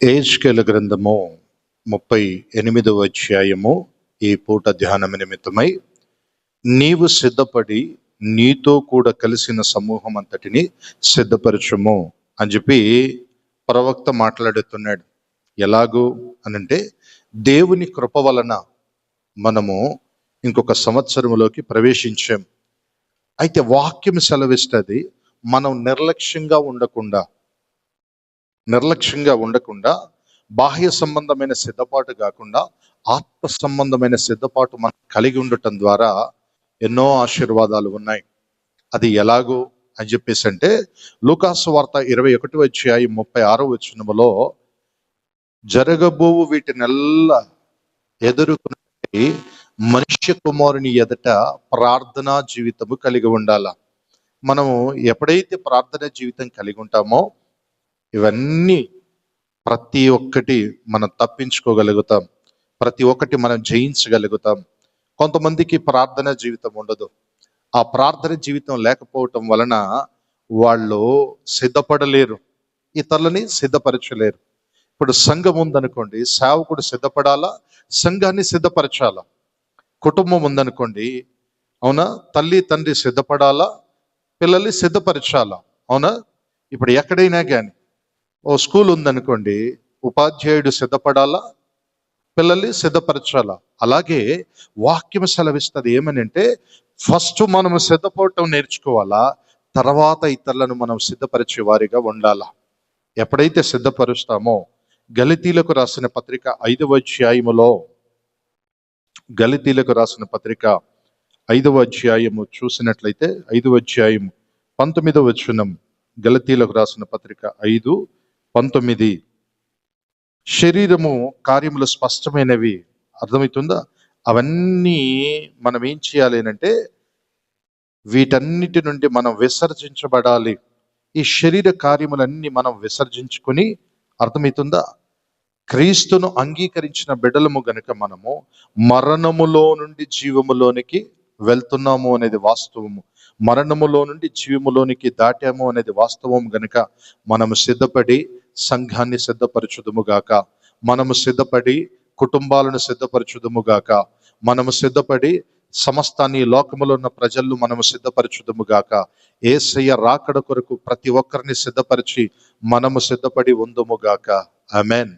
యెహెజ్కేలు గ్రంథము 38వ అధ్యాయము ఈ పూట ధ్యానం నిమిత్తమై, నీవు సిద్ధపడి నీతో కూడా కలిసిన సమూహం అంతటిని సిద్ధపరచుము అని చెప్పి ప్రవక్త మాట్లాడుతున్నాడు. ఎలాగూ అనంటే, దేవుని కృప వలన మనము ఇంకొక సంవత్సరంలోకి ప్రవేశించాం. అయితే వాక్యం సెలవిస్తుంది, మనం నిర్లక్ష్యంగా ఉండకుండా బాహ్య సంబంధమైన సిద్ధపాటు కాకుండా ఆత్మ సంబంధమైన సిద్ధపాటు మనం కలిగి ఉండటం ద్వారా ఎన్నో ఆశీర్వాదాలు ఉన్నాయి. అది ఎలాగో అని చెప్పేసి అంటే, లూకాసు వార్త 21వ అధ్యాయం 36వ వచనములో, జరగబోవు వీటినెల్లా ఎదుర్కొని మనుష్య కుమారుని ఎదుట ప్రార్థనా జీవితము కలిగి ఉండాల. మనము ఎప్పుడైతే ప్రార్థనా జీవితం కలిగి ఉంటామో ఇవన్నీ ప్రతి ఒక్కటి మనం తప్పించుకోగలుగుతాం, ప్రతి ఒక్కటి మనం జయించగలుగుతాం. కొంతమందికి ప్రార్థన జీవితం ఉండదు. ఆ ప్రార్థన జీవితం లేకపోవటం వలన వాళ్ళు సిద్ధపడలేరు, ఇతరులని సిద్ధపరచలేరు. ఇప్పుడు సంఘం ఉందనుకోండి, సేవకుడు సిద్ధపడాలా, సంఘాన్ని సిద్ధపరచాలా. కుటుంబం ఉందనుకోండి, అవునా, తల్లి తండ్రి సిద్ధపడాలా, పిల్లల్ని సిద్ధపరచాలా, అవునా. ఇప్పుడు ఎక్కడైనా కానీ, ఓ స్కూల్ ఉందనుకోండి, ఉపాధ్యాయుడు సిద్ధపడాలా, పిల్లల్ని సిద్ధపరచాలా. అలాగే వాక్యం సెలవిస్తుంది ఏమని అంటే, ఫస్ట్ మనము సిద్ధపడటం నేర్చుకోవాలా, తర్వాత ఇతరులను మనం సిద్ధపరిచే వారిగా ఉండాలా. ఎప్పుడైతే సిద్ధపరుస్తామో, గలితీలకు రాసిన పత్రిక 5వ అధ్యాయములో, గలితీలకు రాసిన పత్రిక 5వ అధ్యాయము చూసినట్లయితే, 5వ అధ్యాయం 19వ వచనం, గలితీలకు రాసిన పత్రిక 5:19, శరీరము కార్యములు స్పష్టమైనవి. అర్థమవుతుందా? అవన్నీ మనం ఏం చేయాలి అంటే, వీటన్నిటి నుండి మనం విసర్జించబడాలి. ఈ శరీర కార్యములన్నీ మనం విసర్జించుకొని, అర్థమవుతుందా, క్రీస్తును అంగీకరించిన బిడ్డలము గనుక మనము మరణములో నుండి జీవములోనికి వెళ్తున్నాము అనేది వాస్తవము. మరణములో నుండి జీవములోనికి దాటాము అనేది వాస్తవం గనుక మనము సిద్ధపడి సంఘాన్ని సిద్ధపరచుదుముగాక, మనము సిద్ధపడి కుటుంబాలను సిద్ధపరచుదుముగాక, మనము సిద్ధపడి సమస్తాన్ని లోకములో ఉన్న ప్రజలను మనము సిద్ధపరచుదుముగాక. యేసయ్య రాకడ కొరకు ప్రతి ఒక్కరిని సిద్ధపరిచి మనము సిద్ధపడి ఉందుముగాక. ఆమేన్.